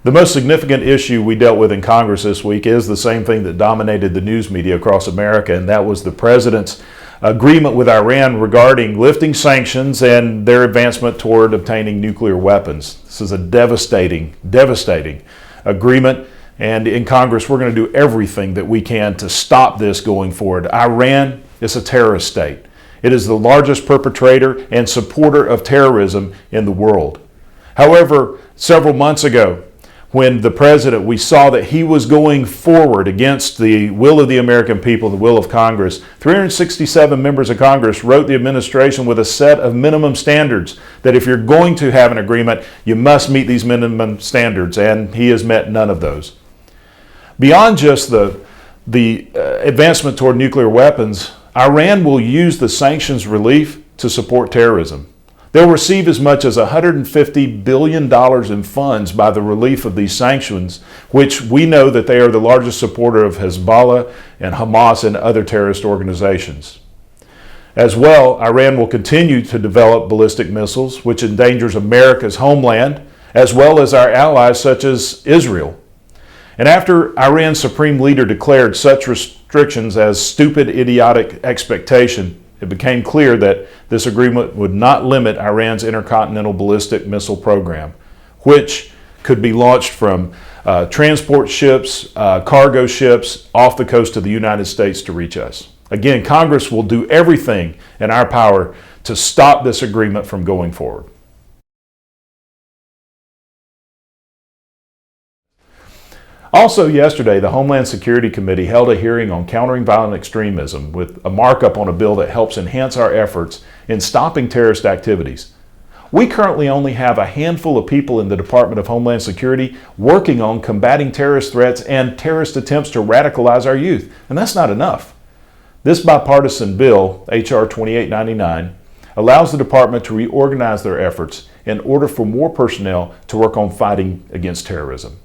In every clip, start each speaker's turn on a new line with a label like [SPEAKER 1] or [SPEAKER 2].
[SPEAKER 1] The most significant issue we dealt with in Congress this week is the same thing that dominated the news media across America, and that was the president's agreement with Iran regarding lifting sanctions and their advancement toward obtaining nuclear weapons. This is a devastating agreement, and in Congress we're going to do everything that we can to stop this going forward. Iran is a terrorist state. It is the largest perpetrator and supporter of terrorism in the world. However, several months ago, when we saw that he was going forward against the will of the American people, the will of Congress, 367 members of Congress wrote the administration with a set of minimum standards that if you're going to have an agreement, you must meet these minimum standards, and he has met none of those. Beyond just the advancement toward nuclear weapons, Iran will use the sanctions relief to support terrorism. They'll receive as much as $150 billion in funds by the relief of these sanctions, which we know that they are the largest supporter of Hezbollah and Hamas and other terrorist organizations. As well, Iran will continue to develop ballistic missiles, which endangers America's homeland, as well as our allies such as Israel. And after Iran's supreme leader declared such restrictions as stupid, idiotic expectation, it became clear that this agreement would not limit Iran's intercontinental ballistic missile program, which could be launched from transport ships, cargo ships off the coast of the United States to reach us. Again, Congress will do everything in our power to stop this agreement from going forward. Also yesterday, the Homeland Security Committee held a hearing on countering violent extremism with a markup on a bill that helps enhance our efforts in stopping terrorist activities. We currently only have a handful of people in the Department of Homeland Security working on combating terrorist threats and terrorist attempts to radicalize our youth, and that's not enough. This bipartisan bill, H.R. 2899, allows the department to reorganize their efforts in order for more personnel to work on fighting against terrorism.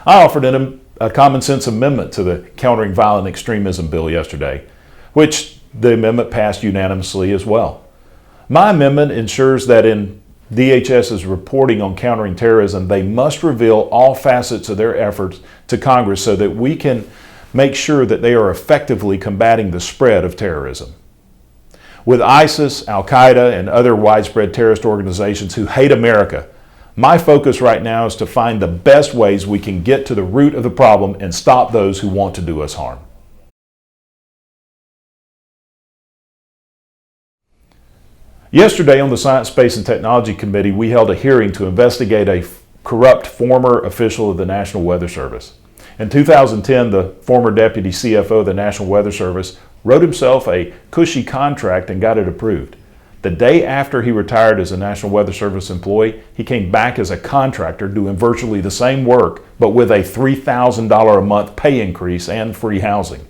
[SPEAKER 1] I offered a common sense amendment to the Countering Violent Extremism bill yesterday, which the amendment passed unanimously as well. My amendment ensures that in DHS's reporting on countering terrorism, they must reveal all facets of their efforts to Congress so that we can make sure that they are effectively combating the spread of terrorism. With ISIS, Al-Qaeda, and other widespread terrorist organizations who hate America, my focus right now is to find the best ways we can get to the root of the problem and stop those who want to do us harm. Yesterday on the Science, Space, and Technology Committee, we held a hearing to investigate a corrupt former official of the National Weather Service. In 2010, the former deputy CFO of the National Weather Service wrote himself a cushy contract and got it approved. The day after he retired as a National Weather Service employee, he came back as a contractor doing virtually the same work, but with a $3,000 a month pay increase and free housing.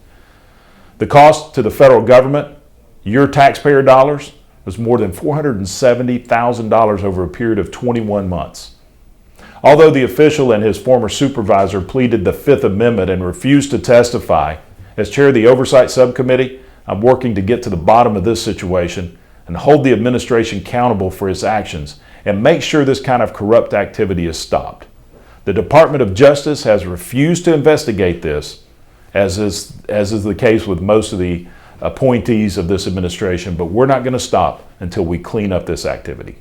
[SPEAKER 1] The cost to the federal government, your taxpayer dollars, was more than $470,000 over a period of 21 months. Although the official and his former supervisor pleaded the Fifth Amendment and refused to testify, as chair of the Oversight Subcommittee, I'm working to get to the bottom of this situation and hold the administration accountable for its actions and make sure this kind of corrupt activity is stopped. The Department of Justice has refused to investigate this, as is the case with most of the appointees of this administration, but we're not going to stop until we clean up this activity.